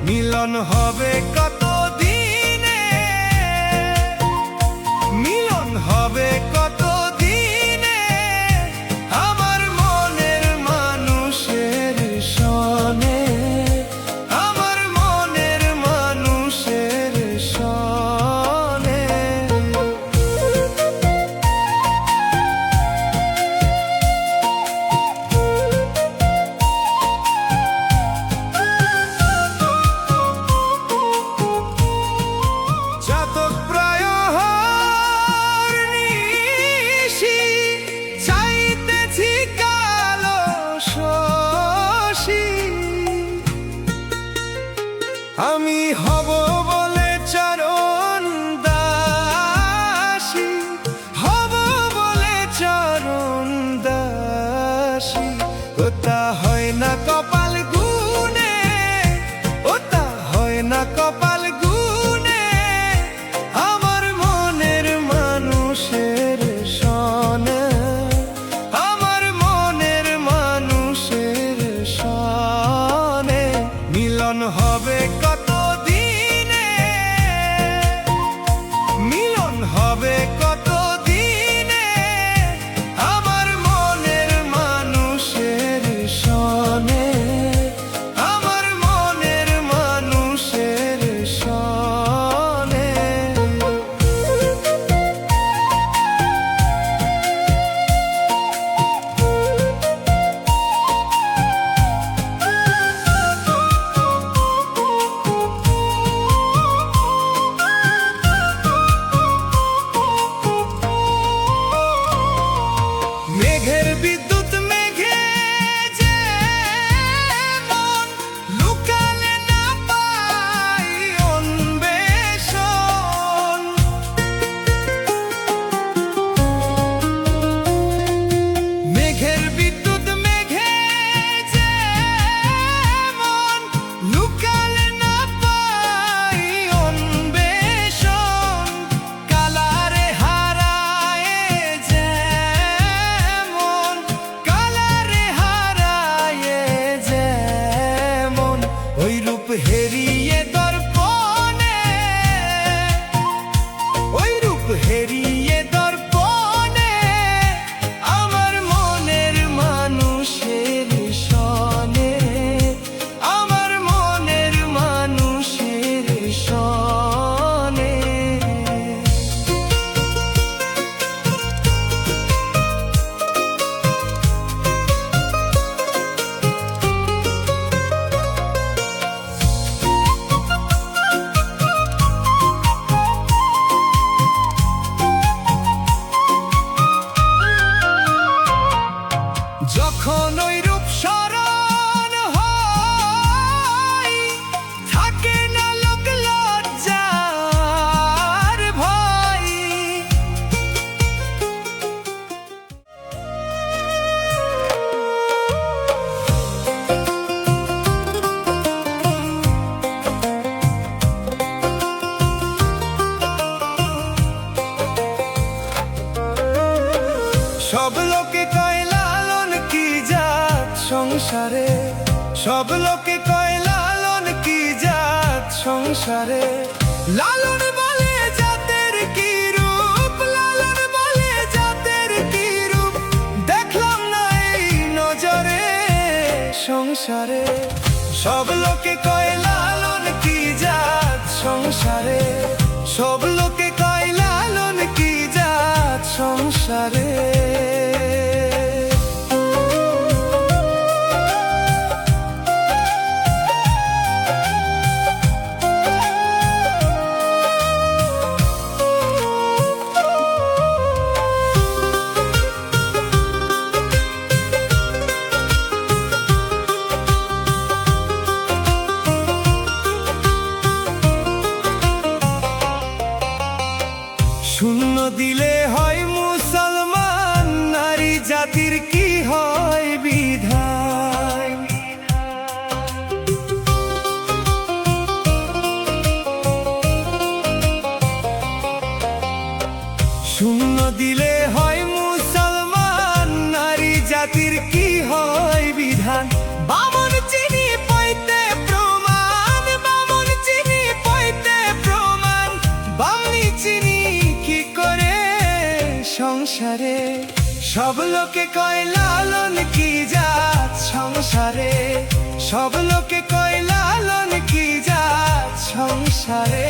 মিলন হবে কত দিনে, মিলন হবে কত দিনে, আমার মনের মানুষের সনে, আমার মনের মানুষের সনে। চাতক প্রায় হরনিশি চাইতেছি কালো শশী, আমি হব বলে চরণ দাসী, হব বলে চরণ দাসী। ওটা হয় না কপাল গুনে, ওটা হয় না কপাল গুনে, আমার মনের মানুষের সনে, আমার মনের মানুষের সনে। মিলন হবে কত দিনে, মিলন হবে কত দিনে, আমার মনের মানুষের সনে, আমার মনের মানুষের সনে। মেঘের বিদ্যুৎ মেঘে যেমন লুকালে না পাই অন্বেষণ, মেঘের বিদ্যুৎ মেঘে যেমন লুকালে না পাই অন্বেষণ, কালারে হারায় যেমন, কালারে হারায় যেমন, ওই রূপ হেরিয়ে দর্পণে, ওই রূপ হেরিয়ে দর্পণে, আমার মনের মানুষের সনে, আমার মনের মানুষের সনে। যখন ওই রূপ স্মরণ হয়, থাকে না লোক লজ্জার ভয়। সব লোকে কয় লালন কি জাত সংসারে, সব লোকে কয় লালন কি জাত সংসারে, লালন বলে জাতের কি রূপ, লালন বলে জাতের কি রূপ, দেখলাম না এই নজরে সংসারে। সব লোকে কয় লালন কি জাত সংসারে, সব লোকে কয় লালন কি জাত সংসারে। সব লোকে কয় লালন কি জাত সংসারে, সব লোকে কয় লালন কি জাত সংসারে।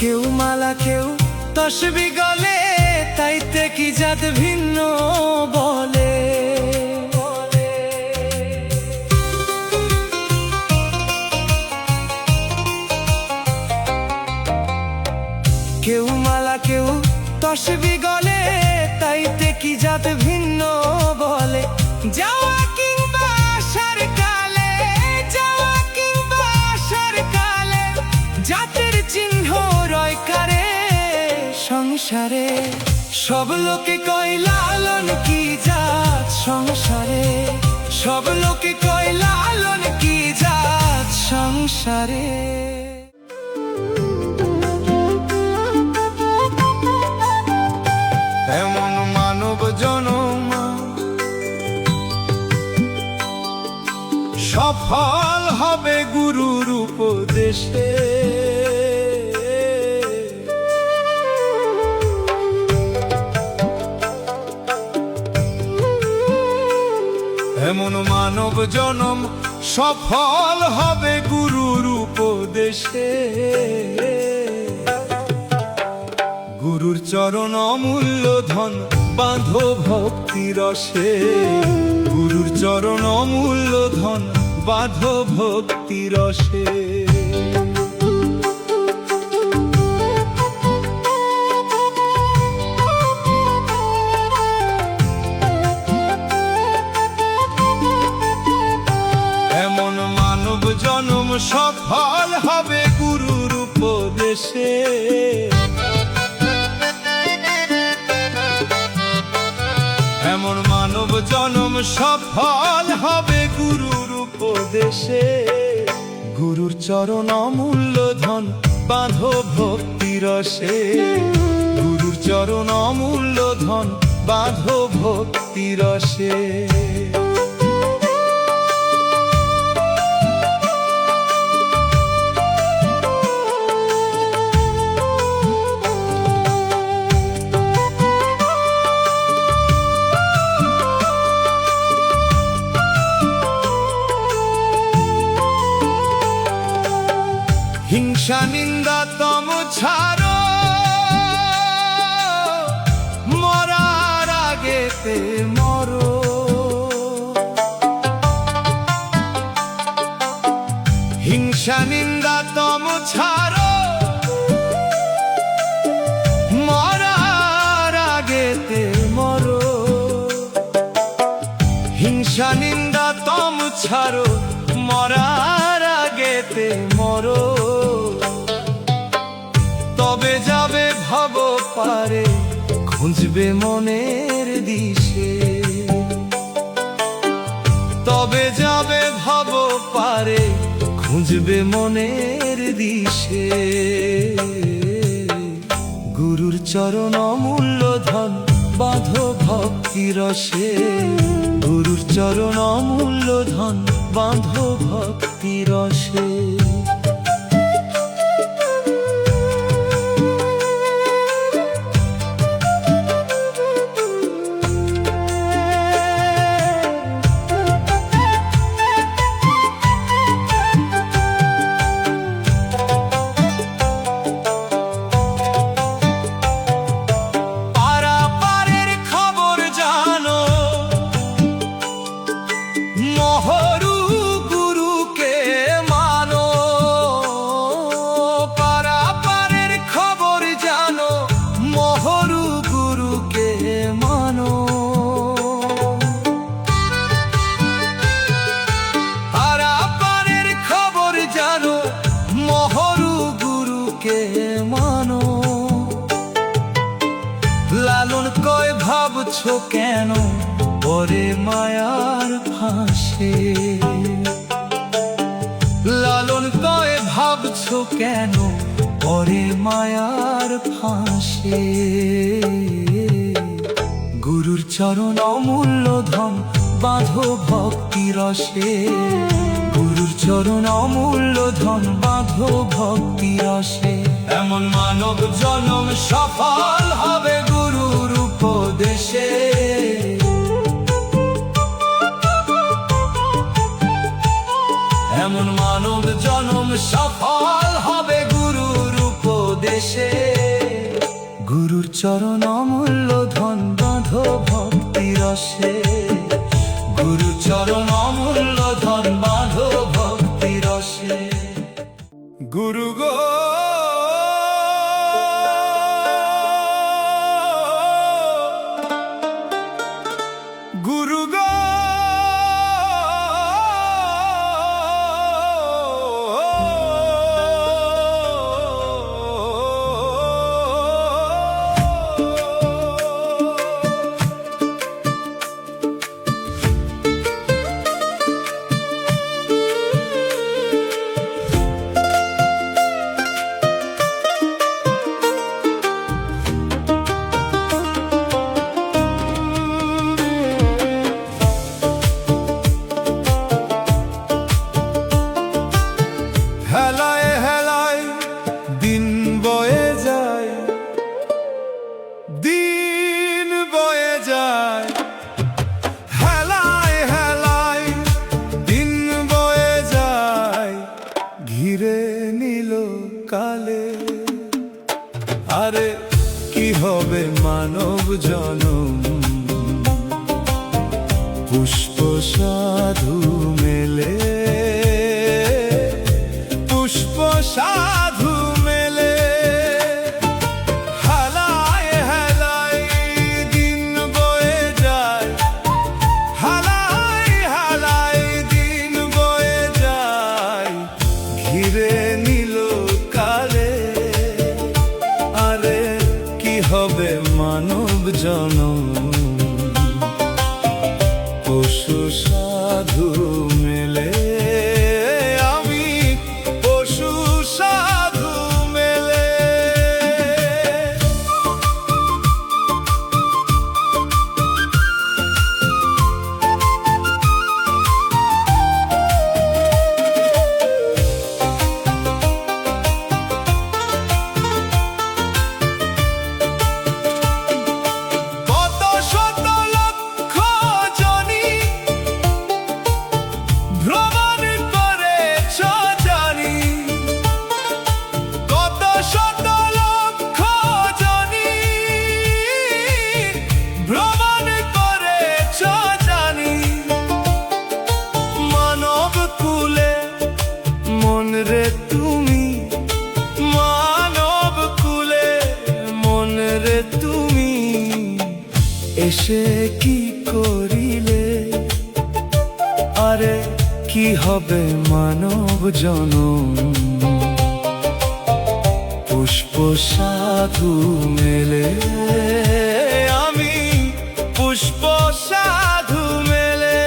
কেউ মালা কেউ তসবি গলে, তাইতে কি জাত ভিন্ন বলে। কেউ মালা কেউ তসবি গলে, তাইতে কি জাত ভিন্ন বলে। যাওয়া কিংবা আসার কালে, যাওয়া কিংবা আসার কালে, জাতের চিহ্ন রয় কারে সংসারে। সব লোকে কয় লালন কি জাত সংসারে, সব লোকে কয় লালন কি জাত সংসারে। এমন মানব জনম সফল হবে গুরুর উপদেশে। এমন মানব জনম সফল হবে গুরুর উপদেশে। গুরুর চরণ অমূল্য ধন বাঁধো ভক্তি রসে, গুরুর চরণ অমূল্য ধন বাঁধো ভক্তি রসে। এমন মানব জনম সফল হবে গুরুর উপদেশে। এমন মানব জনম সফল হবে গুরুর উপদেশে। গুরুর চরণ অমূল্য ধন বাঁধো ভক্তি রসে, গুরুর চরণ অমূল্য ধন বাঁধো ভক্তি রসে। হিংসা নিন্দা তম ছাড়ো, মরার আগেতে মরো। হিংসা নিন্দা তম ছাড়ো, মরার আগেতে মরো। হিংসা নিন্দা তম ছাড়ো, মরার আগেতে মরো। তবে যাবে ভব পারে, খুঁজবে মনের দিশে। তবে যাবে ভব পারে, খুঁজবে মনের দিশে। গুরুর চরণ অমূল্য ধন বাঁধো ভক্তি রসে, গুরুর চরণ অমূল্য ধন বাঁধো ভক্তি রসে। মহরু গুরুকে মানো, কেন পরে মায়ার ফাঁসে? লালন কয়ে ভাবছো কেন পরে মায়ার ফাঁসে? গুরুর চরণ অমূল্য ধন বাঁধো ভক্তি রসে। গুরুর চরণ অমূল্য ধন বাঁধো ভক্তি রসে। এমন মানব জনম সফল হবে গুরুর উপদেশে। এমন মানব জনম সফল হবে গুরুর উপদেশে। গুরুর চরণ অমূল্য ধন বাঁধো ভক্তি রসে। গুরুর চরণ অমূল্য ধন বাঁধো ভক্তি রসে। গুরু গো গুরু গো হেলায় হেলায় দিন বয়ে যায়, দিন বয়ে যায়। হেলায় হেলায় দিন বয়ে যায়, ঘিরে নিল কালে। আরে কি হবে মানব জনম, পুষ্প সাধু মেলে। পুষ্প সাধু মেলে। হেলায় হেলায় দিন বয়ে যায়, হেলায় হেলায় দিন বয়ে যায়, ঘিরে নিল কালে। আরে কি হবে মানব জনম, পশু সাধু মেলে। আমি পশু সাধু মেলে। কত শত লক্ষ জনি ভ্রমণ করেছ জানি। কত শত লক্ষ জনি ভ্রমণ করেছ জানি। মানব কুলে মন রে তুমি, মানব কুলে মন রে তুমি, এসে কি করিলে? আরে কি হবে মানব জনম, পুষ্প সাধু মেলে। আমি পুষ্প সাধু মেলে।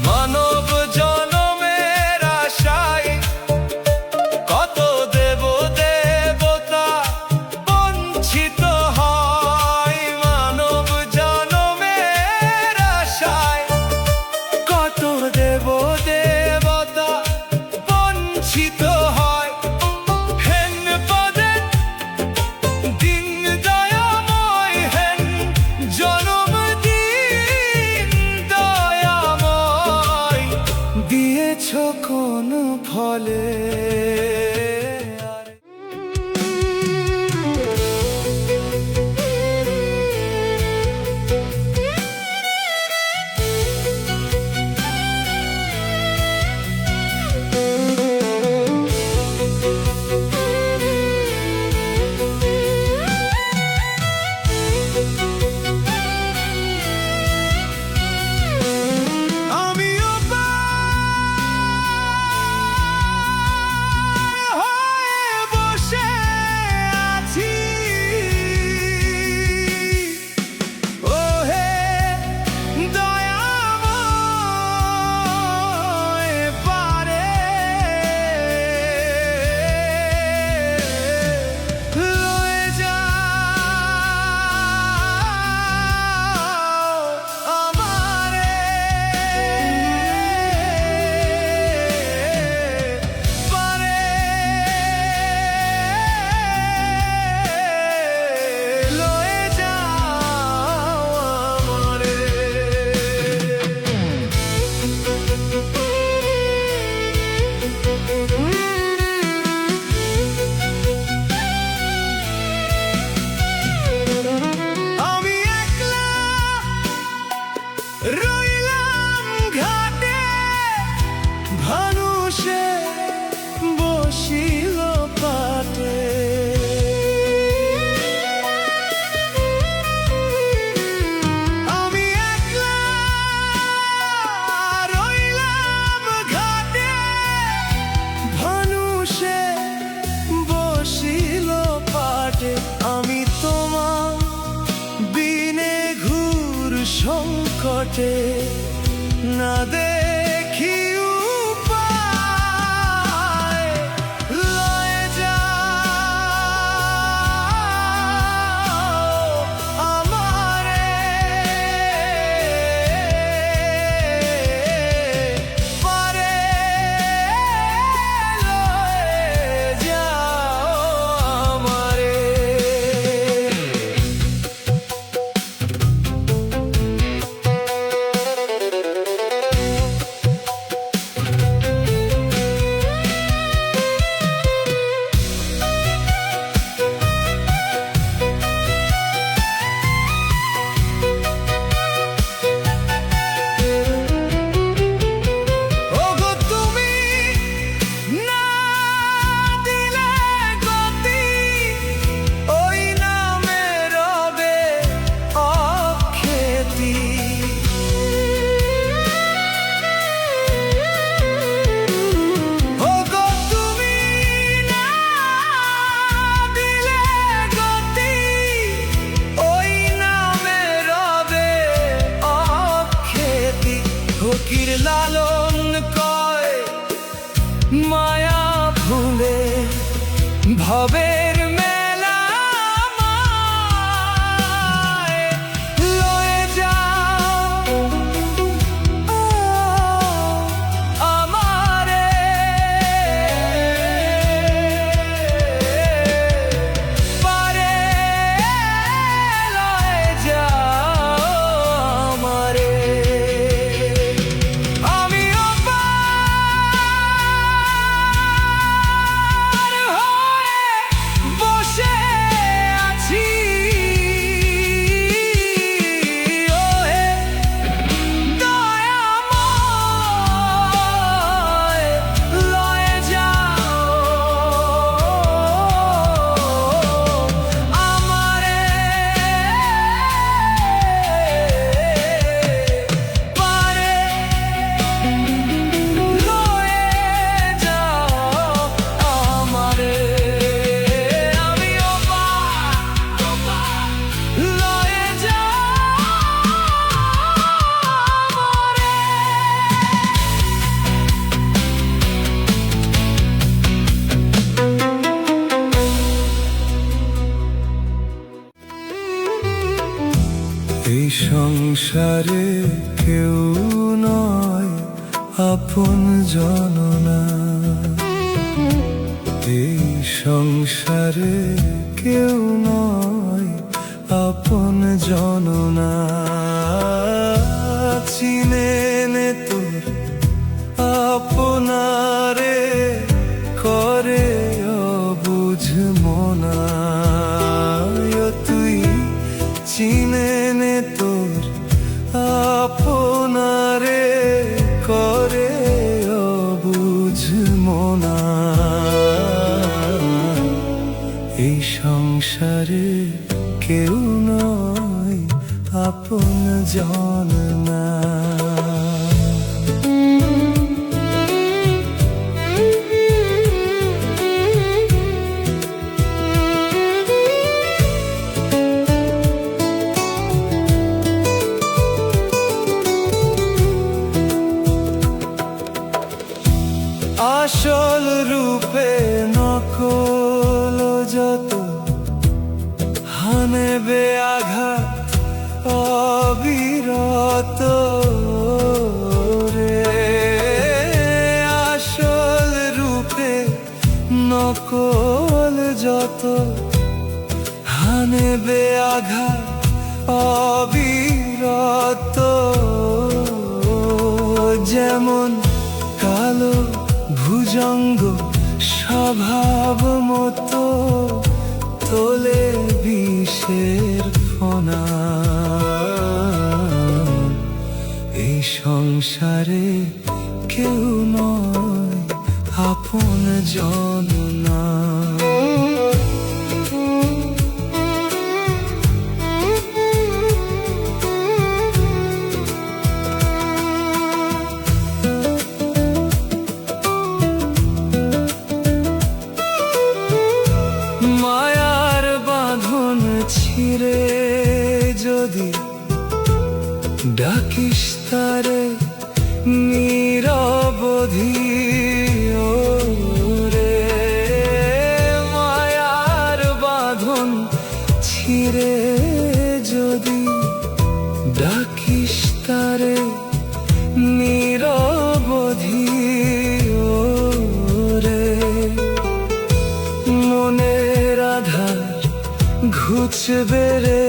মানব জনমের আশায় কত দেব দেবতা বঞ্চিত হয়। মানব জনমের আশায় কত দেব দেবতা বঞ্চিত হয়। হেন পদে দিন দয়াময়, হেন জনম দিন দয়াময়, দিয়েছ কোন ফলে? আমি একলা রইলাম ঘাটে, ভানুষে বসিল পাটে। আমি একলা রইলাম ঘাটে, ভানুষে বসিল পাটে। আমি তোমার বিনে ঘুর সংকটে, না দেখি উপায়, লয়ে যাও আমারে, পারে লয়ে যাও আমারে। ওগো তুমি না দিলে গতি, ওই নামে রবে অখ্যাতি। ওগো তুমি না দিলে গতি, ওই নামে রবে অখ্যাতি। ফকির লালন কয় মায়া ভুলে, ভবের মেলা মায়, লয়ে যাও আমারে, পারে লয়ে যাও আমারে। আমিও পার হয়ে বসে আছি, ওহে দয়াময়, লয়ে যাও আমারে, পারে লয়ে যাও আমারে। আমিও লয়ে যাও আমারে। এই সংসারে কেউ নয় আপন জননা, এই সংসারে কেউ নয় আপন জননা। চিনে নে তোর আপনারে, করে অবুঝ মনা। তুই চিনে নে তোর আপনারে, করে অবুঝ মনা। এই সংসারে কেউ নয় আপন জননা। আসল রূপে নকল যত, হানেবে আঘাত অবিরত রে। আসল রূপে নকল যত, হানেবে আঘাত অবিরত। যেমন কালো ভুজঙ্গ স্বভাব মতো তোলে বিষের ফনা। এই সংসারে কেউ নয় আপন জন না। মায়ার বাঁধন ছিঁড়ে যদি ডাকিস তারে নিরবধি, ওরে মায়ার বাঁধন ছিঁড়ে যদি ডাকিস তারে নিরবধি, ওরে মনের আধার ঘুচবে রে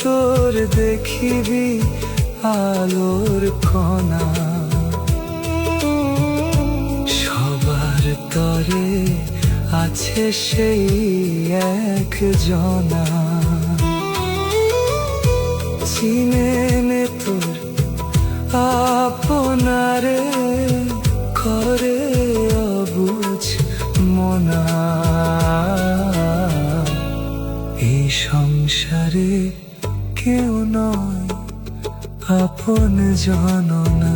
তোর দেখিবি আলোর কণা। সবার তরে আছে সেই এক জনা, চিনে নে তোর আপনারে করে অবুঝ মনা। এই সংসারে কেউ নয় আপন জন না।